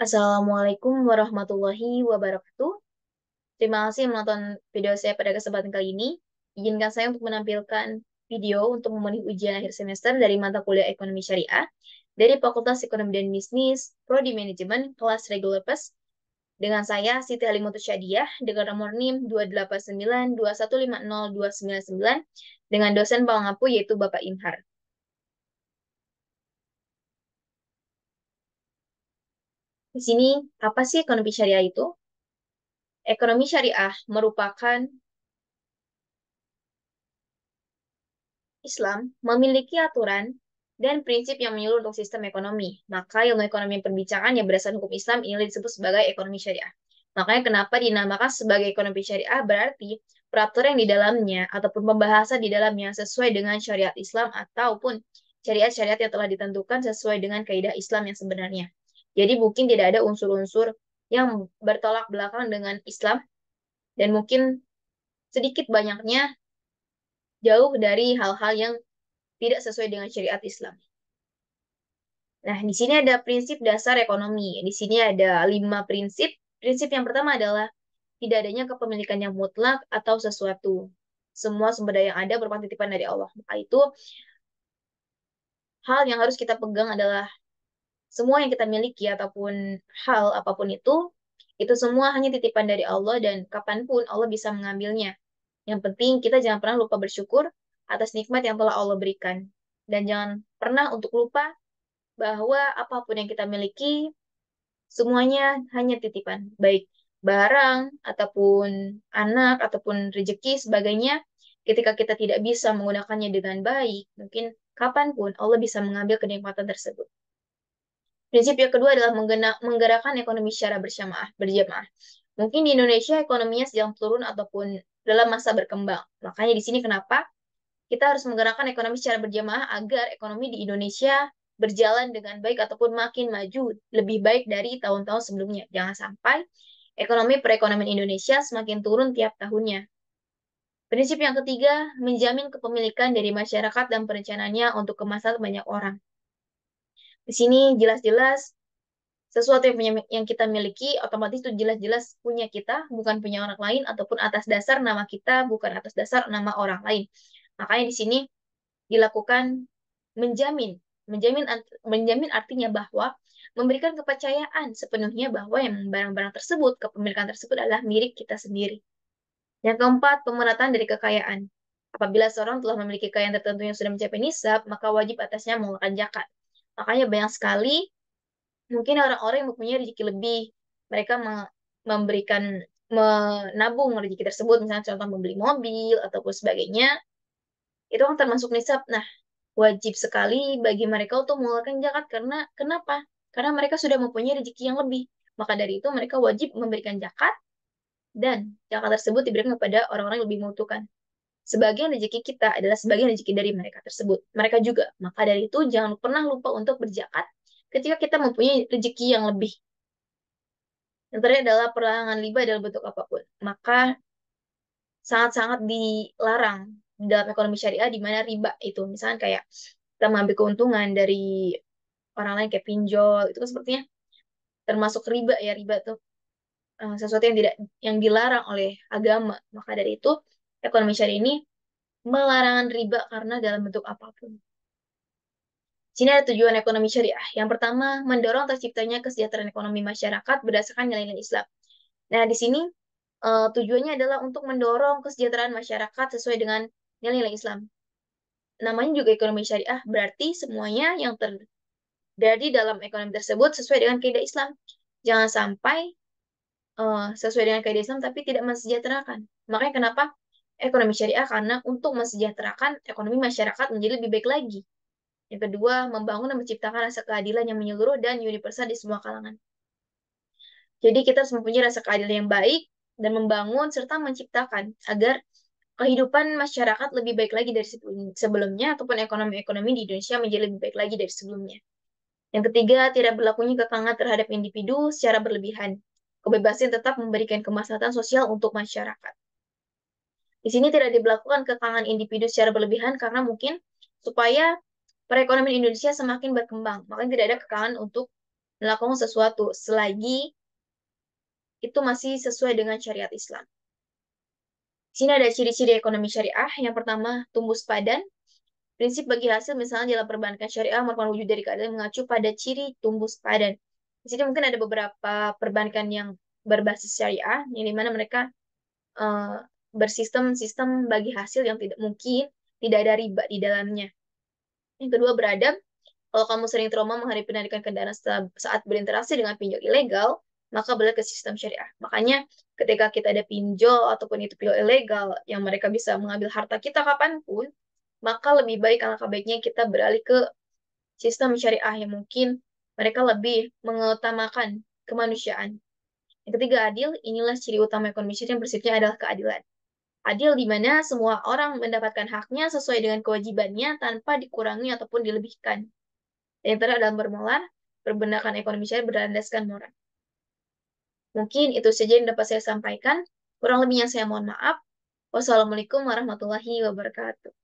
Assalamualaikum warahmatullahi wabarakatuh. Terima kasih menonton video saya pada kesempatan kali ini. Izinkan saya untuk menampilkan video untuk memenuhi ujian akhir semester dari mata kuliah Ekonomi Syariah dari Fakultas Ekonomi dan Bisnis, Prodi Manajemen, kelas Regular Plus, dengan saya Siti Halimutus Syadiah dengan nomor NIM 28921502999 dengan dosen pengampu yaitu Bapak Imhar. Di sini, apa sih ekonomi syariah itu? Ekonomi syariah merupakan Islam memiliki aturan dan prinsip yang menyeluruh untuk sistem ekonomi. Maka ilmu ekonomi yang perbincangan yang berdasarkan hukum Islam ini disebut sebagai ekonomi syariah. Makanya kenapa dinamakan sebagai ekonomi syariah berarti peraturan yang di dalamnya ataupun pembahasan di dalamnya sesuai dengan syariat Islam ataupun syariat-syariat yang telah ditentukan sesuai dengan kaidah Islam yang sebenarnya. Jadi mungkin tidak ada unsur-unsur yang bertolak belakang dengan Islam dan mungkin sedikit banyaknya jauh dari hal-hal yang tidak sesuai dengan syariat Islam. Nah, di sini ada prinsip dasar ekonomi. Di sini ada 5 prinsip. Prinsip yang pertama adalah tidak adanya kepemilikan yang mutlak atau sesuatu. Semua sumber daya yang ada merupakan titipan dari Allah. Maka itu hal yang harus kita pegang adalah semua yang kita miliki ataupun hal apapun itu semua hanya titipan dari Allah dan kapanpun Allah bisa mengambilnya. Yang penting kita jangan pernah lupa bersyukur atas nikmat yang telah Allah berikan. Dan jangan pernah untuk lupa bahwa apapun yang kita miliki, semuanya hanya titipan. Baik barang, ataupun anak, ataupun rezeki, sebagainya. Ketika kita tidak bisa menggunakannya dengan baik, mungkin kapanpun Allah bisa mengambil kenikmatan tersebut. Prinsip yang kedua adalah menggerakkan ekonomi secara berjamaah. Mungkin di Indonesia ekonominya sedang turun ataupun dalam masa berkembang. Makanya di sini kenapa kita harus menggerakkan ekonomi secara berjamaah agar ekonomi di Indonesia berjalan dengan baik ataupun makin maju lebih baik dari tahun-tahun sebelumnya. Jangan sampai ekonomi perekonomian Indonesia semakin turun tiap tahunnya. Prinsip yang ketiga, menjamin kepemilikan dari masyarakat dan perencanaannya untuk kemaslahatan banyak orang. Di sini jelas-jelas sesuatu yang kita miliki otomatis itu jelas-jelas punya kita, bukan punya orang lain ataupun atas dasar nama kita, bukan atas dasar nama orang lain. Makanya di sini dilakukan menjamin. Menjamin artinya bahwa memberikan kepercayaan sepenuhnya bahwa yang barang-barang tersebut, kepemilikan tersebut adalah milik kita sendiri. Yang keempat, pemerataan dari kekayaan. Apabila seorang telah memiliki kekayaan tertentu yang sudah mencapai nisab, maka wajib atasnya mengeluarkan zakat. Makanya banyak sekali mungkin orang-orang yang mempunyai rezeki lebih, mereka memberikan menabung rezeki tersebut, misalnya contoh membeli mobil ataupun sebagainya, itu kan termasuk nisab. Nah, wajib sekali bagi mereka untuk mengeluarkan zakat karena kenapa? Karena mereka sudah mempunyai rezeki yang lebih. Maka dari itu mereka wajib memberikan zakat dan zakat tersebut diberikan kepada orang-orang yang lebih membutuhkan. Sebagian rezeki kita adalah sebagian rezeki dari mereka tersebut. Mereka juga. Maka dari itu jangan pernah lupa untuk berzakat ketika kita mempunyai rezeki yang lebih. Yang terakhir adalah pelarangan riba dalam bentuk apapun. Maka sangat-sangat dilarang di dalam ekonomi syariah di mana riba itu. Misalnya kayak kita mengambil keuntungan dari orang lain kayak pinjol, itu kan sepertinya termasuk riba ya, riba tuh sesuatu yang tidak yang dilarang oleh agama. Maka dari itu ekonomi syariah ini melarangan riba karena dalam bentuk apapun. Sini ada tujuan ekonomi syariah. Yang pertama, mendorong terciptanya kesejahteraan ekonomi masyarakat berdasarkan nilai-nilai Islam. Nah, di sini tujuannya adalah untuk mendorong kesejahteraan masyarakat sesuai dengan nilai-nilai Islam. Namanya juga ekonomi syariah, berarti semuanya yang terjadi dalam ekonomi tersebut sesuai dengan kaidah Islam. Jangan sampai sesuai dengan kaidah Islam tapi tidak mensejahterakan. Makanya kenapa ekonomi syariah? Karena untuk mensejahterakan ekonomi masyarakat menjadi lebih baik lagi. Yang kedua, membangun dan menciptakan rasa keadilan yang menyeluruh dan universal di semua kalangan. Jadi kita harus mempunyai rasa keadilan yang baik dan membangun serta menciptakan agar kehidupan masyarakat lebih baik lagi dari sebelumnya ataupun ekonomi-ekonomi di Indonesia menjadi lebih baik lagi dari sebelumnya. Yang ketiga, tidak berlakunya kekangan terhadap individu secara berlebihan. Kebebasan tetap memberikan kemaslahatan sosial untuk masyarakat. Di sini tidak diberlakukan kekangan individu secara berlebihan karena mungkin supaya perekonomian Indonesia semakin berkembang. Makanya tidak ada kekangan untuk melakukan sesuatu selagi itu masih sesuai dengan syariat Islam. Di sini ada ciri-ciri ekonomi syariah. Yang pertama, tumbuh sepadan. Prinsip bagi hasil misalnya dalam perbankan syariah merupakan wujud dari keadilan mengacu pada ciri tumbuh sepadan. Di sini mungkin ada beberapa perbankan yang berbasis syariah, yang dimana mereka eh, bersistem sistem bagi hasil yang tidak mungkin tidak ada riba di dalamnya. Yang kedua, beradab. Kalau kamu sering trauma menghadapi penarikan kendaraan saat berinteraksi dengan pinjol ilegal, maka balik ke sistem syariah. Makanya ketika kita ada pinjol ataupun itu pinjol ilegal yang mereka bisa mengambil harta kita kapanpun, maka lebih baik alangkah baiknya kita beralih ke sistem syariah yang mungkin mereka lebih mengutamakan kemanusiaan. Yang ketiga, adil. Inilah ciri utama ekonomi syariah yang prinsipnya adalah keadilan. Adil di mana semua orang mendapatkan haknya sesuai dengan kewajibannya tanpa dikurangi ataupun dilebihkan. Yang terakhir adalah bermoral, perbendaharaan ekonomi syariah berdasarkan moral. Mungkin itu saja yang dapat saya sampaikan. Kurang lebihnya saya mohon maaf. Wassalamualaikum warahmatullahi wabarakatuh.